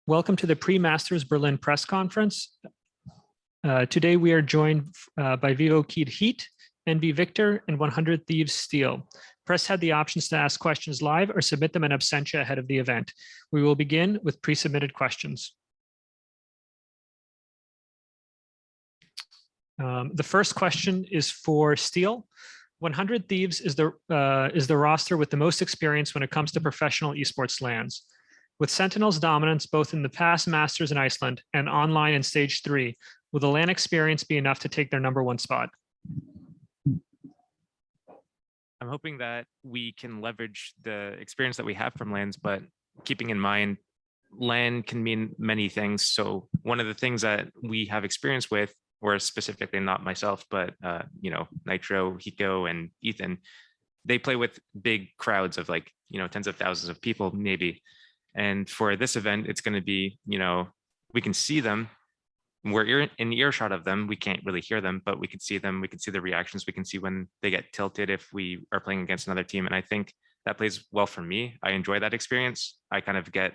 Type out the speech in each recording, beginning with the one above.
Welcome to the Pre-Masters Berlin press conference. Today we are joined by VCT Heat, NV Victor, and 100 Thieves Steel. Press had the options to ask questions live or submit them in absentia ahead of the event. We will begin with pre-submitted questions. The first question is for Steel. 100 Thieves is the roster with the most experience when it comes to professional esports LANs. With Sentinel's dominance both in the past Masters in Iceland and online in Stage 3, will the LAN experience be enough to take their #1 spot? I'm hoping that we can leverage the experience that we have from LANs, but keeping in mind, LAN can mean many things. So one of the things that we have experience with, or specifically not myself, but Nitro, Hiko, and Ethan, they play with big crowds of tens of thousands of people, maybe. And for this event, it's going to be, we can see them. We're in earshot of them. We can't really hear them, but we can see them. We can see the reactions. We can see when they get tilted if we are playing against another team. And I think that plays well for me. I enjoy that experience. I kind of get,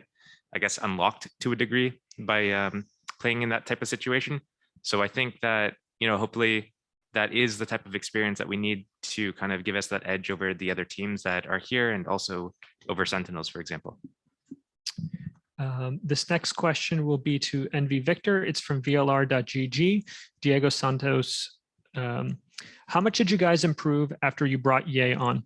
I guess, unlocked to a degree by playing in that type of situation. So I think that, hopefully that is the type of experience that we need to kind of give us that edge over the other teams that are here and also over Sentinels, for example. This next question will be to NV Victor. It's from VLR.gg, Diego Santos. How much did you guys improve after you brought Ye on?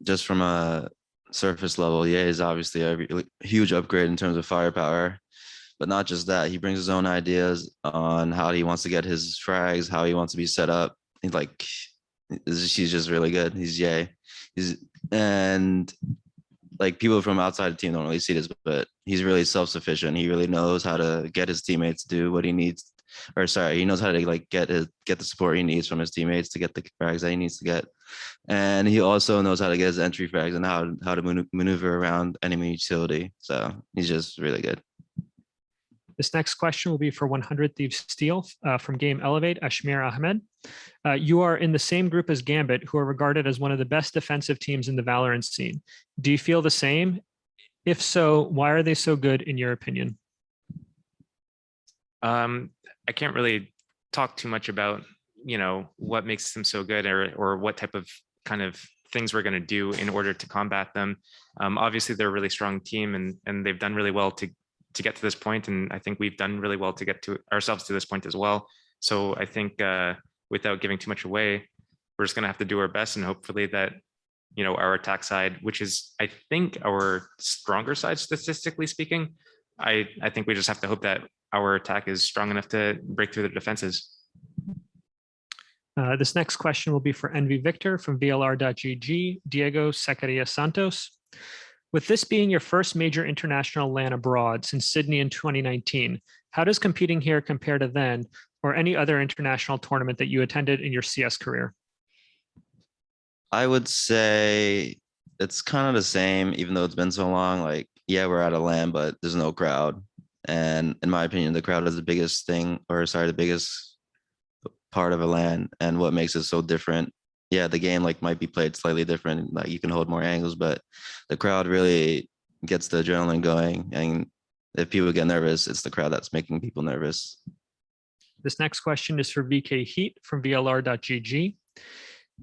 Just from a surface level, Ye is obviously a huge upgrade in terms of firepower, but not just that. He brings his own ideas on how he wants to get his frags, how he wants to be set up. He's just really good. He's Ye. And people from outside the team don't really see this, but he's really self-sufficient. He really knows how to get his teammates to do what he needs, he knows how to get the support he needs from his teammates to get the frags that he needs to get. And he also knows how to get his entry frags and how to maneuver around enemy utility. So he's just really good. This next question will be for 100 Thieves Steel from Game Elevate, Ashmir Ahmed. You are in the same group as Gambit, who are regarded as one of the best defensive teams in the Valorant scene. Do you feel the same? If so, why are they so good in your opinion? I can't really talk too much about, what makes them so good or what type of kind of things we're going to do in order to combat them. Obviously, they're a really strong team and they've done really well to get to this point, and I think we've done really well to get to ourselves to this point as well. So I think without giving too much away, we're just going to have to do our best, and hopefully that our attack side, which is I think our stronger side statistically speaking, I think we just have to hope that our attack is strong enough to break through the defenses. This next question will be for NV Victor from VLR.gg, Diego Zacaria Santos. With this being your first major international LAN abroad since Sydney in 2019, how does competing here compare to then or any other international tournament that you attended in your CS career? I would say it's kind of the same, even though it's been so long. We're at a LAN, but there's no crowd. And in my opinion, the crowd is the biggest part of a LAN and what makes it so different. Yeah, the game might be played slightly different, you can hold more angles, but the crowd really gets the adrenaline going. And if people get nervous, it's the crowd that's making people nervous. This next question is for VK Heat from VLR.gg.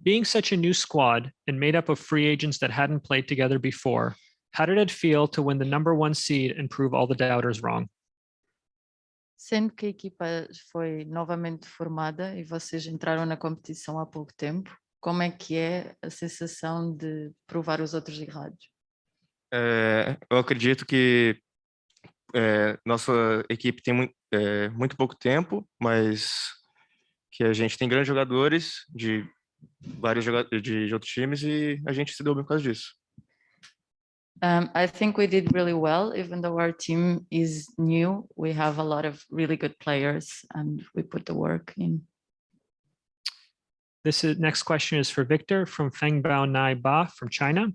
Being such a new squad and made up of free agents that hadn't played together before, how did it feel to win the #1 seed and prove all the doubters wrong? Sendo que a equipa foi novamente formada e vocês entraram na competição há pouco tempo, como é que é a sensação de provar os outros errados? Eu acredito que nossa equipe tem muito pouco tempo, mas que a gente tem grandes jogadores de vários de outros times e a gente se deu bem por causa disso. I think we did really well, even though our team is new. We have a lot of really good players and we put the work in. Next question is for Victor from Fengbao Nai Ba from China.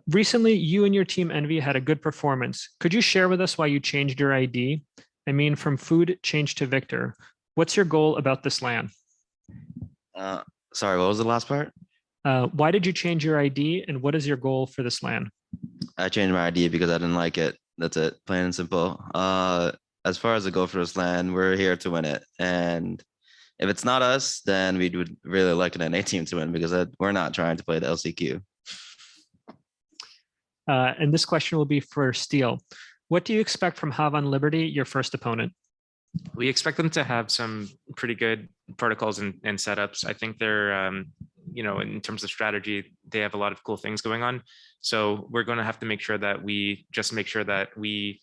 Recently, you and your team Envy had a good performance. Could you share with us why you changed your ID? I mean, from Food changed to Victor. What's your goal about this LAN? Sorry, what was the last part? Why did you change your ID and what is your goal for this LAN? I changed my ID because I didn't like it. That's it, plain and simple. As far as the Go for This land, we're here to win it. And if it's not us, then we would really like an NA team to win because we're not trying to play the LCQ. And this question will be for Steel. What do you expect from Havan Liberty, your first opponent? We expect them to have some pretty good protocols and setups. I think they're, in terms of strategy, they have a lot of cool things going on. So we're going to have to make sure that we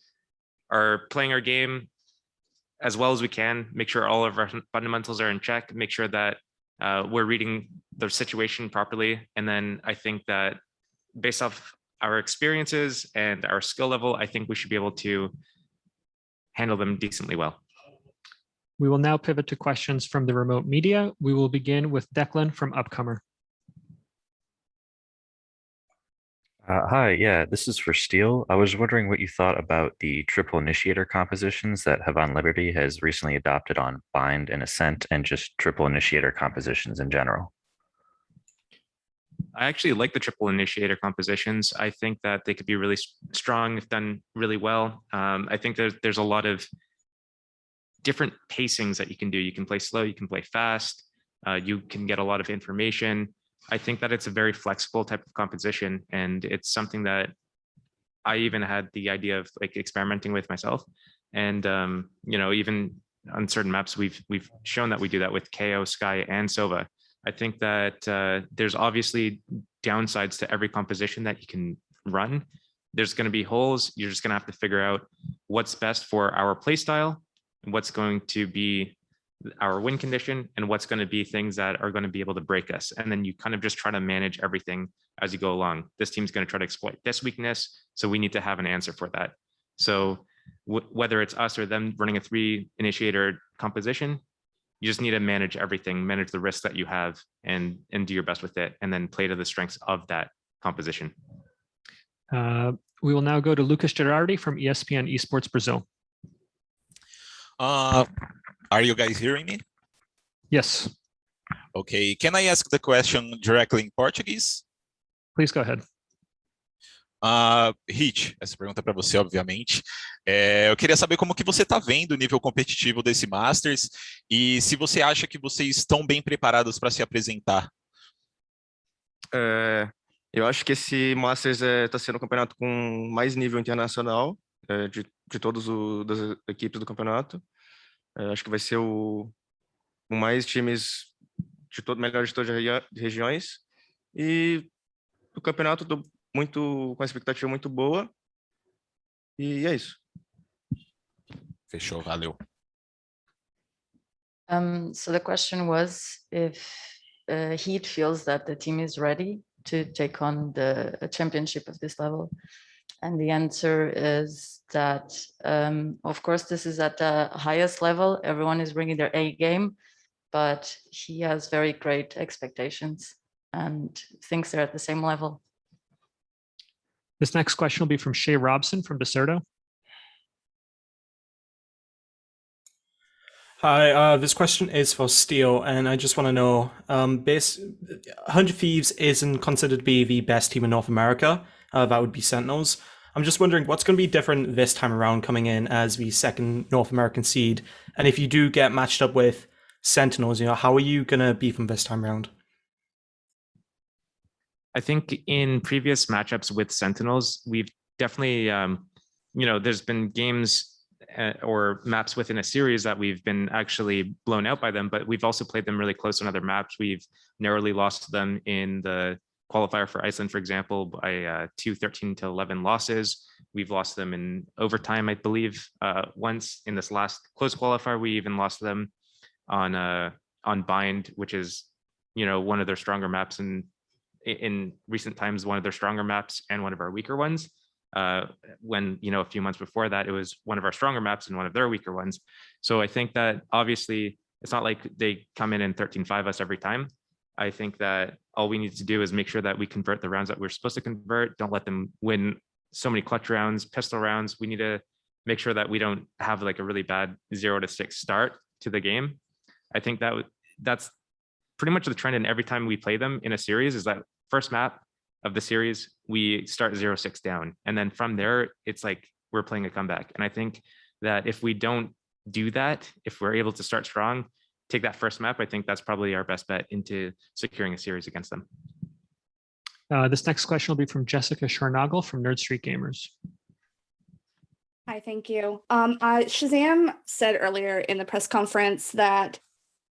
are playing our game as well as we can, make sure all of our fundamentals are in check, make sure that we're reading the situation properly. And then I think that based off our experiences and our skill level, I think we should be able to handle them decently well. We will now pivot to questions from the remote media. We will begin with Declan from Upcomer. Hi, yeah, this is for Steel. I was wondering what you thought about the triple initiator compositions that Havan Liberty has recently adopted on Bind and Ascent, and just triple initiator compositions in general. I actually like the triple initiator compositions. I think that they could be really strong if done really well. I think there's a lot of different pacings that you can do. You can play slow, you can play fast, you can get a lot of information. I think that it's a very flexible type of composition, and it's something that I even had the idea of like experimenting with myself. And even on certain maps, we've shown that we do that with KO, Sky, and Sova. I think that there's obviously downsides to every composition that you can run. There's going to be holes. You're just going to have to figure out what's best for our play style, what's going to be our win condition, and what's going to be things that are going to be able to break us. And then you kind of just try to manage everything as you go along. This team's going to try to exploit this weakness, so we need to have an answer for that. So whether it's us or them running a 3 initiator composition, you just need to manage everything, manage the risks that you have, and do your best with it, and then play to the strengths of that composition. We will now go to Lucas Gerardi from ESPN Esports Brazil. Are you guys hearing me? Yes. Okay, can I ask the question directly in Portuguese? Please go ahead. Hit, essa pergunta é para você, obviamente. Eu queria saber como que você está vendo o nível competitivo desse Masters e se você acha que vocês estão bem preparados para se apresentar. Eu acho que esse Masters está sendo um campeonato com mais nível internacional de todas das equipes do campeonato. Acho que vai ser o mais times melhor de todas as regiões, e o campeonato com a expectativa muito boa, e é isso. Fechou, valeu. So the question was if Heat feels that the team is ready to take on the championship of this level. And the answer is that, of course, this is at the highest level. Everyone is bringing their A game, but he has very great expectations and thinks they're at the same level. This next question will be from Shay Robson from Deserto. Hi, this question is for Steel, and I just want to know, 100 Thieves isn't considered to be the best team in North America. That would be Sentinels. I'm just wondering what's going to be different this time around coming in as the second North American seed. And if you do get matched up with Sentinels, how are you going to beat them this time around? I think in previous matchups with Sentinels, we've definitely, there's been games or maps within a series that we've been actually blown out by them, but we've also played them really close on other maps. We've narrowly lost to them in the qualifier for Iceland, for example, by 13-11 losses. We've lost them in overtime, I believe. Once in this last close qualifier, we even lost them on Bind, which is, one of their stronger maps, and in recent times, one of their stronger maps and one of our weaker ones. When, a few months before that, it was one of our stronger maps and one of their weaker ones. So I think that obviously it's not like they come in and 13-5 us every time. I think that all we need to do is make sure that we convert the rounds that we're supposed to convert. Don't let them win so many clutch rounds, pistol rounds. We need to make sure that we don't have like a really bad 0-6 start to the game. I think that's pretty much the trend in every time we play them in a series, is that first map, of the series, we start 0-6 down. And then from there, it's like we're playing a comeback. And I think that if we don't do that, if we're able to start strong, take that first map, I think that's probably our best bet into securing a series against them. This next question will be from Jessica Sharnagel from Nerd Street Gamers. Hi, thank you. Shazam said earlier in the press conference that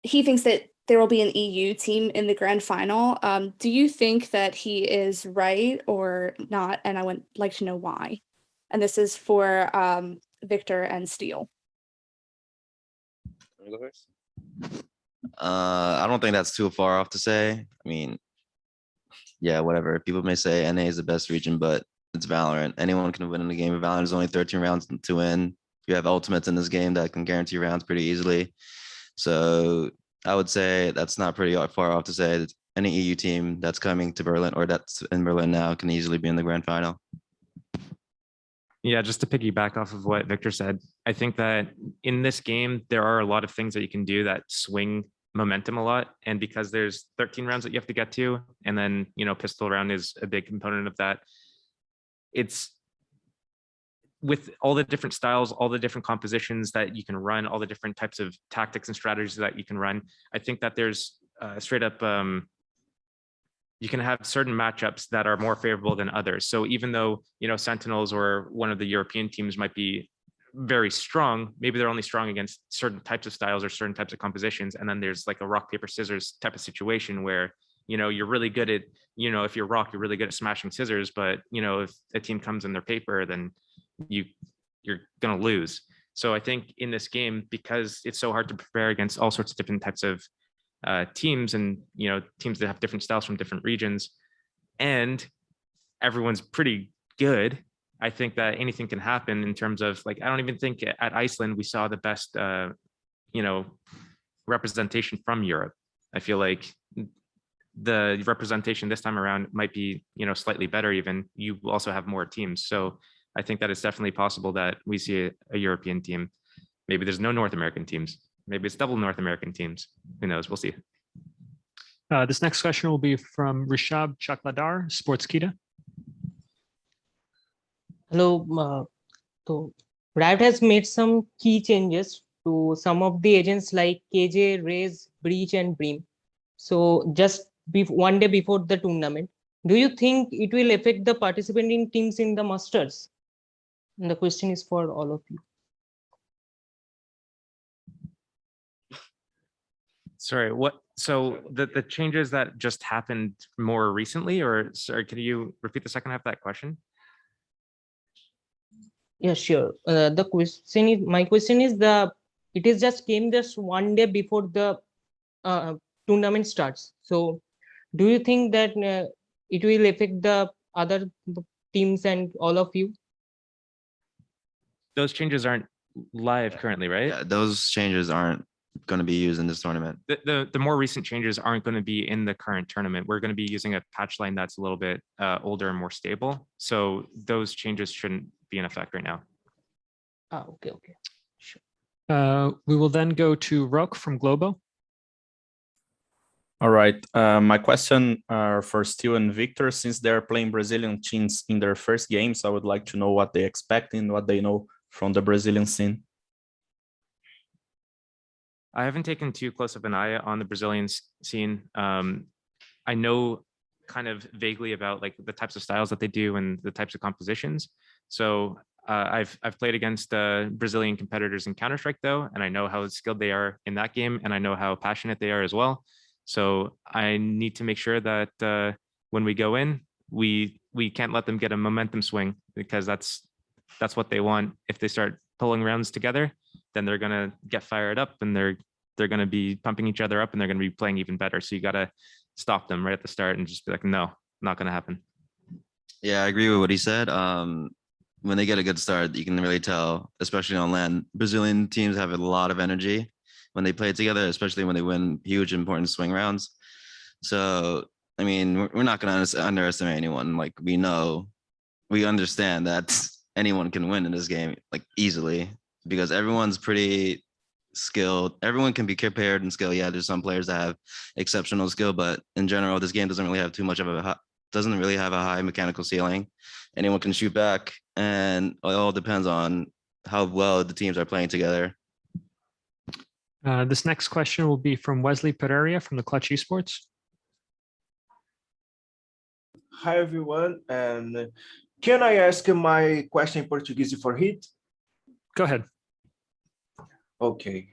he thinks that there will be an EU team in the grand final. Do you think that he is right or not? And I would like to know why. And this is for Victor and Steele. I don't think that's too far off to say. I mean, yeah, whatever. People may say NA is the best region, but it's Valorant. Anyone can win in the game of Valorant. There's only 13 rounds to win. You have ultimates in this game that can guarantee rounds pretty easily. So I would say that's not pretty far off to say that any EU team that's coming to Berlin or that's in Berlin now can easily be in the grand final. Yeah, just to piggyback off of what Victor said, I think that in this game, there are a lot of things that you can do that swing momentum a lot. And because there's 13 rounds that you have to get to, and then, you know, pistol round is a big component of that. It's with all the different styles, all the different compositions that you can run, all the different types of tactics and strategies that you can run. I think that there's straight up, you can have certain matchups that are more favorable than others. So even though, you know, Sentinels or one of the European teams might be very strong, maybe they're only strong against certain types of styles or certain types of compositions. And then there's like a rock, paper, scissors type of situation where, you know, you're really good at, you know, if you're rock, you're really good at smashing scissors, but, you know, if a team comes in their paper, then you're going to lose. So I think in this game, because it's so hard to prepare against all sorts of different types of teams and, you know, teams that have different styles from different regions, and everyone's pretty good, I think that anything can happen in terms of, like, I don't even think at Iceland we saw the best, you know, representation from Europe. I feel like the representation this time around might be, you know, slightly better even. You also have more teams. So I think that it's definitely possible that we see a European team. Maybe there's no North American teams. Maybe it's double North American teams. Who knows? We'll see. This next question will be from Rishab Chakladar, Sportskita. Hello. So Riot has made some key changes to some of the agents like KJ, Raze, Breach, and Bream. So just one day before the tournament, do you think it will affect the participating teams in the Masters? And the question is for all of you. Sorry, what? So the changes that just happened more recently, or sorry, can you repeat the second half of that question? Yeah, sure. My question is it is just came just one day before the tournament starts. So do you think that it will affect the other teams and all of you? Those changes aren't live currently, right? Yeah, those changes aren't going to be used in this tournament. The more recent changes aren't going to be in the current tournament. We're going to be using a patch line that's a little bit older and more stable. So those changes shouldn't be in effect right now. Okay. Sure. We will then go to Roque from Globo. All right. My question for Steele and Victor, since they're playing Brazilian teams in their first games, I would like to know what they expect and what they know from the Brazilian scene. I haven't taken too close of an eye on the Brazilian scene. I know kind of vaguely about like the types of styles that they do and the types of compositions. So I've played against Brazilian competitors in Counter-Strike though, and I know how skilled they are in that game, and I know how passionate they are as well. So I need to make sure that when we go in, we can't let them get a momentum swing, because that's what they want. If they start pulling rounds together, then they're gonna get fired up, and they're gonna be pumping each other up, and they're gonna be playing even better. So you gotta stop them right at the start and just be like, no, not gonna happen. Yeah, I agree with what he said. When they get a good start, you can really tell, especially on LAN. Brazilian teams have a lot of energy when they play together, especially when they win huge, important swing rounds. So, I mean, we're not going to underestimate anyone. Like, we understand that anyone can win in this game, like, easily, because everyone's pretty skilled. Everyone can be compared in skill. Yeah, there's some players that have exceptional skill, but in general, this game doesn't really have too much of a doesn't really have a high mechanical ceiling. Anyone can shoot back, and it all depends on how well the teams are playing together. This next question will be from Wesley Pereira from the Clutch Esports. Hi everyone, and can I ask my question in Portuguese for Hit? Go ahead. Ok.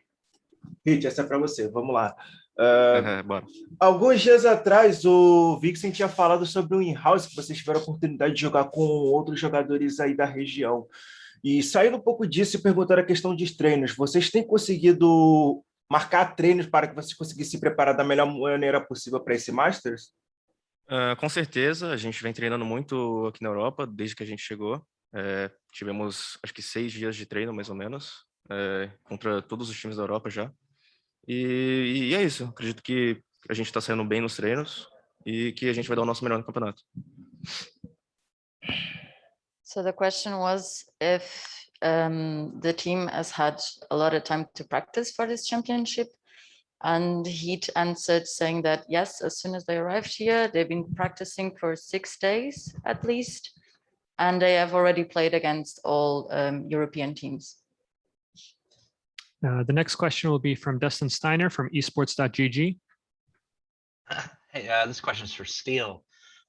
Hit, essa é para você, vamos lá. Bora. Alguns dias atrás, o Vixen tinha falado sobre um in-house que vocês tiveram a oportunidade de jogar com outros jogadores aí da região. E saindo um pouco disso e perguntando a questão de treinos, vocês têm conseguido marcar treinos para que vocês conseguissem se preparar da melhor maneira possível para esse Masters? Com certeza, a gente vem treinando muito aqui na Europa, desde que a gente chegou. Tivemos, acho que 6 dias de treino, mais ou menos, contra todos os times da Europa já. E é isso, acredito que a gente está saindo bem nos treinos e que a gente vai dar o nosso melhor no campeonato. So the question was if the team has had a lot of time to practice for this championship, and Heat answered saying that yes, as soon as they arrived here, they've been practicing for 6 days at least, and they have already played against all European teams. The next question will be from Dustin Steiner from esports.gg. Hey, this question is for Steel.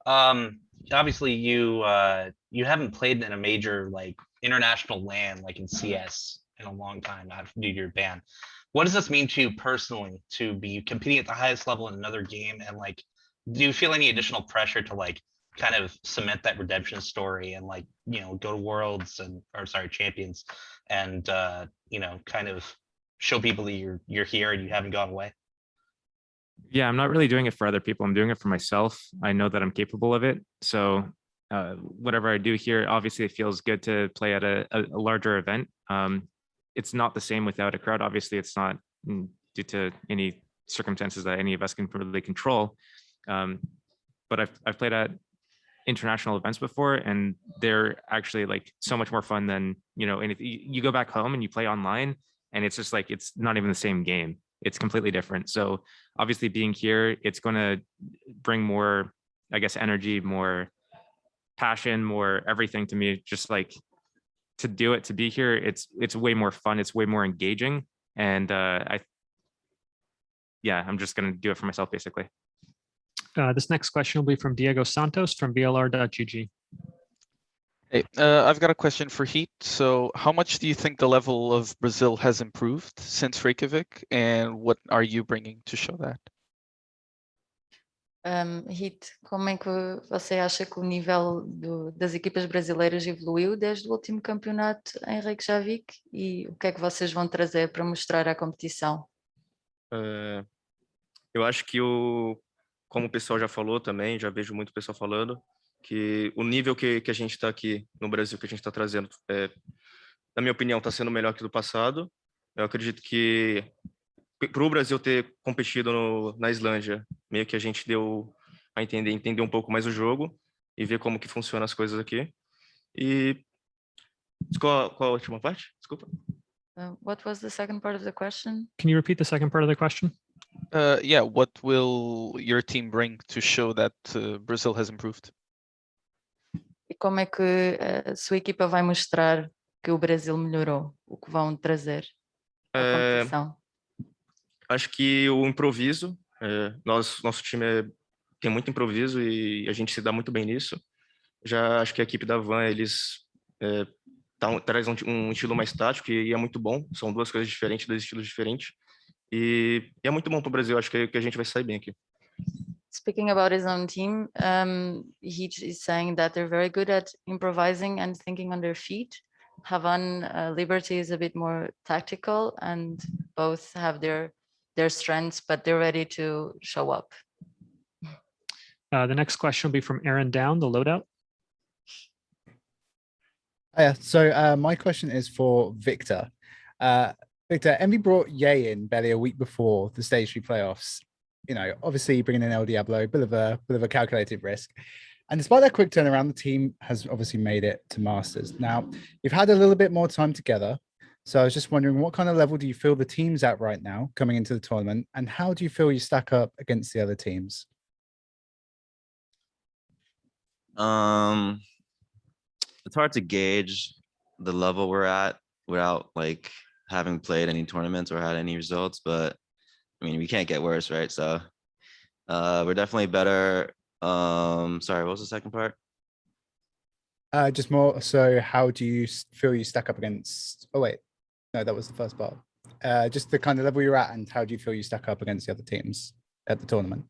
Obviously, you haven't played in a major like international LAN like in CS in a long time due to your ban. What does this mean to you personally to be competing at the highest level in another game? And like, do you feel any additional pressure to like kind of cement that redemption story and like, you know, go to Worlds Champions and you know, kind of show people that you're here and you haven't gone away? Yeah, I'm not really doing it for other people. I'm doing it for myself. I know that I'm capable of it. So whatever I do here, obviously it feels good to play at a larger event. It's not the same without a crowd. Obviously, it's not due to any circumstances that any of us can really control. But I've played at international events before, and they're actually like so much more fun than, you know, anything. You go back home and you play online, and it's just like it's not even the same game. It's completely different. So obviously being here, it's going to bring more, I guess, energy, more passion, more everything to me. Just like to do it, to be here, it's way more fun. It's way more engaging. And I'm just going to do it for myself, basically. This next question will be from Diego Santos from blr.gg. Hey, I've got a question for Heat. So how much do you think the level of Brazil has improved since Reykjavik, and what are you bringing to show that? Heat, como é que você acha que o nível das equipas brasileiras evoluiu desde o último campeonato em Reykjavik, e o que é que vocês vão trazer para mostrar à competição? Eu acho que como o pessoal já falou também, já vejo muito pessoal falando, que o nível que a gente está aqui no Brasil, que a gente está trazendo, na minha opinião, está sendo melhor que do passado. Eu acredito que para o Brasil ter competido na Islândia, meio que a gente deu a entender um pouco mais o jogo e ver como que funcionam as coisas aqui. E qual a última parte? Desculpa. What was the second part of the question? Can you repeat the second part of the question? Yeah, what will your team bring to show that Brazil has improved? E como é que a sua equipa vai mostrar que o Brasil melhorou? O que vão trazer à competição? Acho que o improviso, nosso time tem muito improviso e a gente se dá muito bem nisso. Já acho que a equipe da Van, eles traz um estilo mais tático e é muito bom. São duas coisas diferentes, dois estilos diferentes. E é muito bom para o Brasil, acho que a gente vai sair bem aqui. Speaking about his own team, he is saying that they're very good at improvising and thinking on their feet. Havan Liberty is a bit more tactical, and both have their strengths, but they're ready to show up. The next question will be from Aaron Down, the loadout. Yeah, so my question is for Victor. Victor, Envy brought Ye in barely a week before the Stage 3 playoffs. You know, obviously bringing in El Diablo, a bit of a calculated risk. And despite that quick turnaround, the team has obviously made it to Masters. Now, you've had a little bit more time together. So I was just wondering, what kind of level do you feel the team's at right now coming into the tournament? And how do you feel you stack up against the other teams? Um, it's hard to gauge the level we're at without like having played any tournaments or had any results, but I mean, we can't get worse, right? So we're definitely better. Sorry, what was the second part? Just more. So, how do you feel you stack up against? Oh wait, no, that was the first part. Just the kind of level you're at, and how do you feel you stack up against the other teams at the tournament?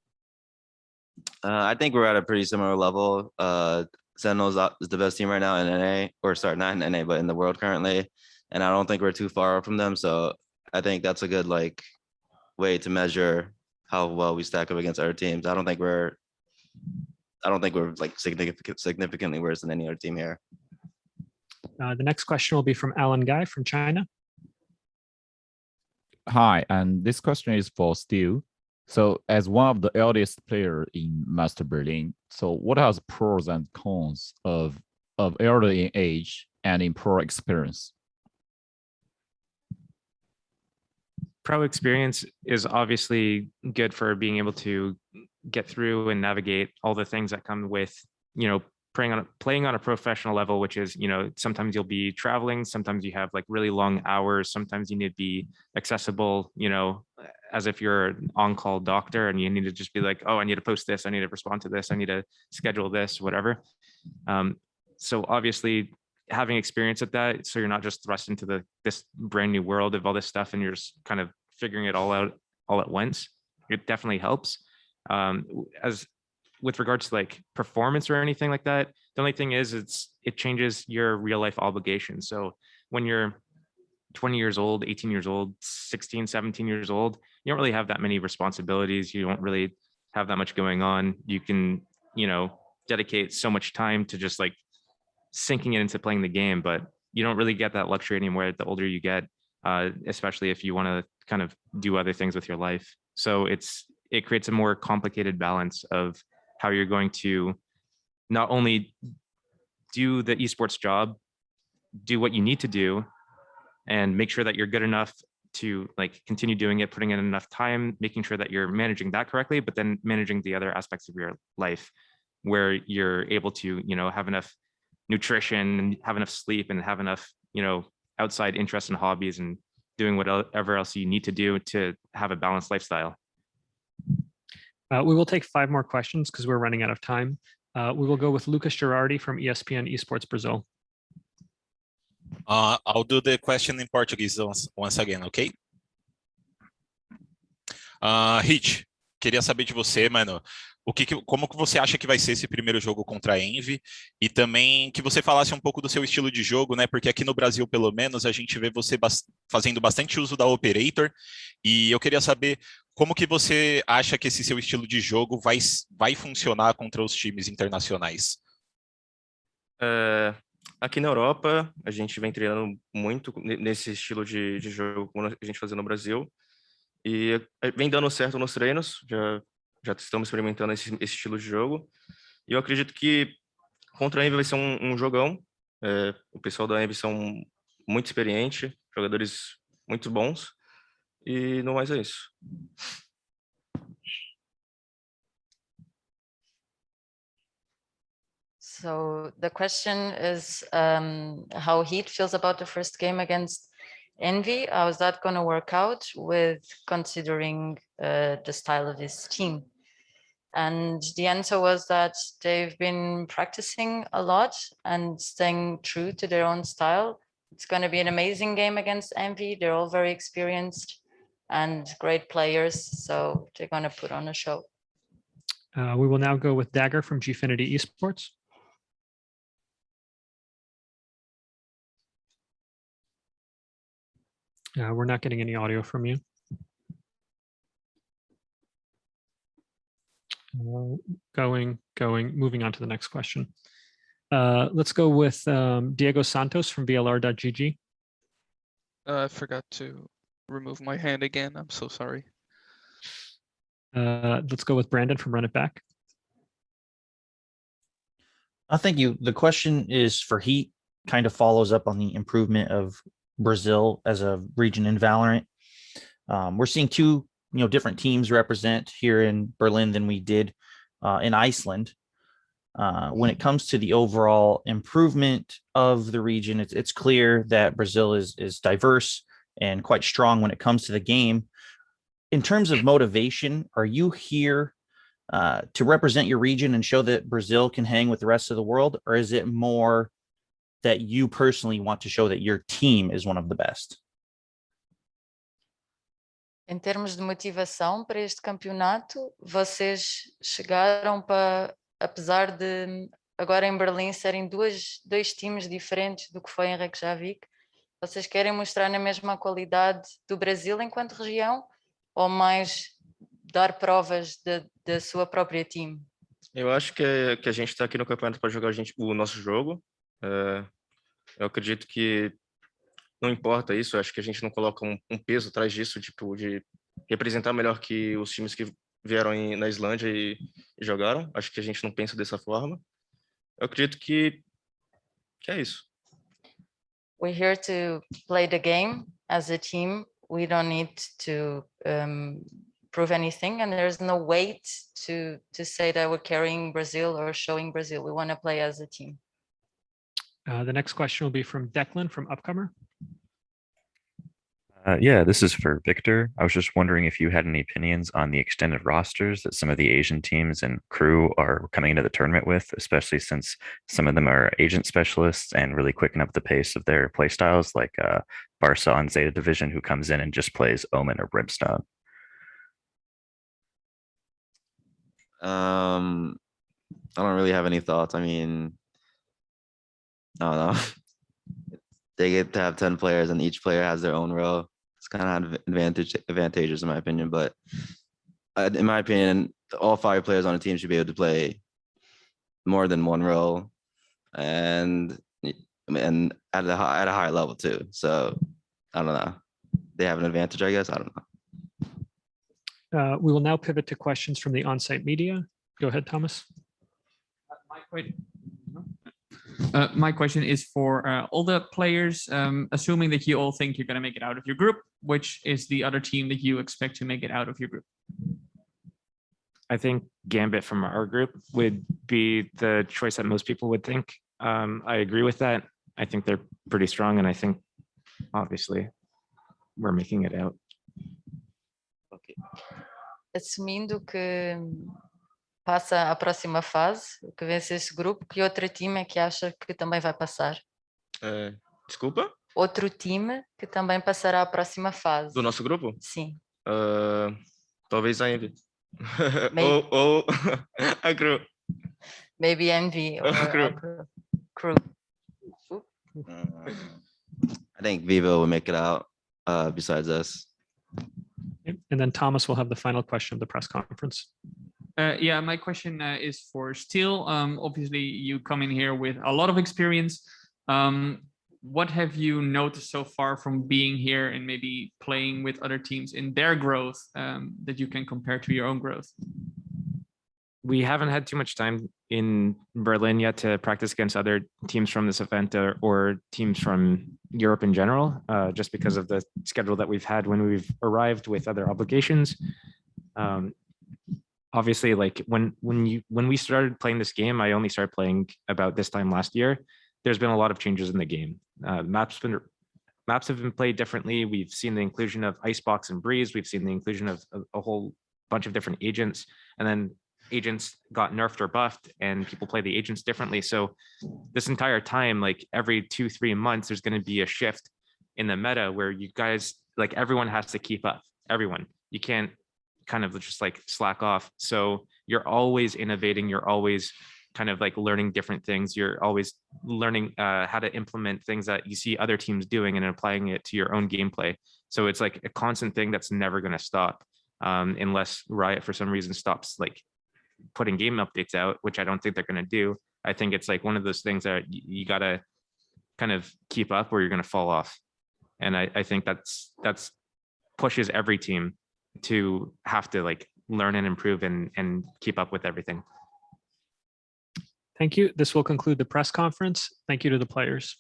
I think we're at a pretty similar level. Sentinels is the best team right now in NA, or sorry, not in NA, but in the world currently. And I don't think we're too far from them. So I think that's a good like way to measure how well we stack up against other teams. I don't think we're like significantly worse than any other team here. The next question will be from Alan Guy from China. Hi, and this question is for Steve. So, as one of the eldest player in Master Berlin, so what are the pros and cons of elder in age and in pro experience? Pro experience is obviously good for being able to get through and navigate all the things that come with, you know, playing on a professional level, which is, you know, sometimes you'll be traveling, sometimes you have like really long hours, sometimes you need to be accessible, you know, as if you're an on-call doctor and you need to just be like, oh, I need to post this, I need to respond to this, I need to schedule this, whatever. So obviously having experience at that, so you're not just thrust into this brand new world of all this stuff and you're just kind of figuring it all out all at once, it definitely helps. As with regards to like performance or anything like that, the only thing is it changes your real life obligations. So when you're 20 years old, 18 years old, 16, 17 years old, you don't really have that many responsibilities. You don't really have that much going on. You can, you know, dedicate so much time to just like sinking it into playing the game, but you don't really get that luxury anymore the older you get, especially if you want to kind of do other things with your life. So it creates a more complicated balance of how you're going to not only do the esports job, do what you need to do, and make sure that you're good enough to like continue doing it, putting in enough time, making sure that you're managing that correctly, but then managing the other aspects of your life where you're able to, you know, have enough nutrition and have enough sleep and have enough, you know, outside interests and hobbies and doing whatever else you need to do to have a balanced lifestyle. We will take 5 more questions because we're running out of time. We will go with Lucas Girardi from ESPN Esports Brazil. I'll do the question in Portuguese once again, okay? Hit, queria saber de você, mano, como que você acha que vai ser esse primeiro jogo contra a Envy? E também que você falasse um pouco do seu estilo de jogo, né? Porque aqui no Brasil, pelo menos, a gente vê você fazendo bastante uso da Operator. E eu queria saber como que você acha que esse seu estilo de jogo vai funcionar contra os times internacionais. Aqui na Europa, a gente vem treinando muito nesse estilo de jogo como a gente fazia no Brasil. E vem dando certo nos treinos, já estamos experimentando esse estilo de jogo. E eu acredito que contra a Envy vai ser um jogão. O pessoal da Envy são muito experiente, jogadores muito bons. E no mais é isso. So the question is how Heat feels about the first game against Envy. How is that going to work out with considering the style of his team? And the answer was that they've been practicing a lot and staying true to their own style. It's going to be an amazing game against Envy. They're all very experienced and great players, so they're going to put on a show. We will now go with Dagger from Gfinity Esports. We're not getting any audio from you. Moving on to the next question. Let's go with Diego Santos from VLR.gg. I forgot to remove my hand again. I'm so sorry. Let's go with Brandon from Run It Back. Thank you. The question is for Heat, kind of follows up on the improvement of Brazil as a region in Valorant. We're seeing 2 different teams represent here in Berlin than we did in Iceland. When it comes to the overall improvement of the region, it's clear that Brazil is diverse and quite strong when it comes to the game. In terms of motivation, are you here to represent your region and show that Brazil can hang with the rest of the world, or is it more that you personally want to show that your team is one of the best? Em termos de motivação para este campeonato, vocês chegaram para, apesar de agora em Berlim serem dois times diferentes do que foi em Reykjavik, vocês querem mostrar na mesma qualidade do Brasil enquanto região ou mais dar provas da sua própria time? Eu acho que a gente está aqui no campeonato para jogar o nosso jogo. Eu acredito que não importa isso, eu acho que a gente não coloca um peso atrás disso, tipo, de representar melhor que os times que vieram na Islândia e jogaram. Acho que a gente não pensa dessa forma. Eu acredito que é isso. We're here to play the game as a team. We don't need to prove anything, and there's no weight to say that we're carrying Brazil or showing Brazil. We want to play as a team. The next question will be from Declan from Upcomer. Yeah, this is for Victor. I was just wondering if you had any opinions on the extended rosters that some of the Asian teams and crew are coming into the tournament with, especially since some of them are agent specialists and really quicken up the pace of their play styles, like Barca on Zeta Division, who comes in and just plays Omen or Brimstone. I don't really have any thoughts. I mean, I don't know. They get to have 10 players and each player has their own role. It's kind of advantageous in my opinion, but in my opinion, all 5 players on a team should be able to play more than one role and at a high level too. So I don't know. They have an advantage, I guess. I don't know. We will now pivot to questions from the on-site media. Go ahead, Thomas. My question is for all the players, assuming that you all think you're going to make it out of your group, which is the other team that you expect to make it out of your group? I think Gambit from our group would be the choice that most people would think. I agree with that. I think they're pretty strong, and I think obviously we're making it out. Okay. Assumindo que passa à próxima fase, que vence esse grupo, que outro time é que acha que também vai passar? Desculpa? Outro time que também passará à próxima fase. Do nosso grupo? Sim. Talvez a Envy. Maybe. ou a Crew. Maybe Envy or Crew. I think Vivo will make it out besides us. And then Thomas will have the final question of the press conference. Yeah, my question is for Steel. Obviously, you come in here with a lot of experience. What have you noticed so far from being here and maybe playing with other teams in their growth that you can compare to your own growth? We haven't had too much time in Berlin yet to practice against other teams from this event or teams from Europe in general, just because of the schedule that we've had when we've arrived with other obligations. Obviously, like when we started playing this game, I only started playing about this time last year. There's been a lot of changes in the game. Maps have been played differently. We've seen the inclusion of Icebox and Breeze. We've seen the inclusion of a whole bunch of different agents, and then agents got nerfed or buffed, and people play the agents differently. So this entire time, like every 2-3 months, there's going to be a shift in the meta where you guys, like everyone has to keep up. Everyone, you can't kind of just like slack off. So you're always innovating. You're always kind of like learning different things. You're always learning how to implement things that you see other teams doing and applying it to your own gameplay. So it's like a constant thing that's never going to stop unless Riot for some reason stops like putting game updates out, which I don't think they're going to do. I think it's like one of those things that you got to kind of keep up or you're going to fall off. And I think that's pushes every team to have to like learn and improve and keep up with everything. Thank you. This will conclude the press conference. Thank you to the players.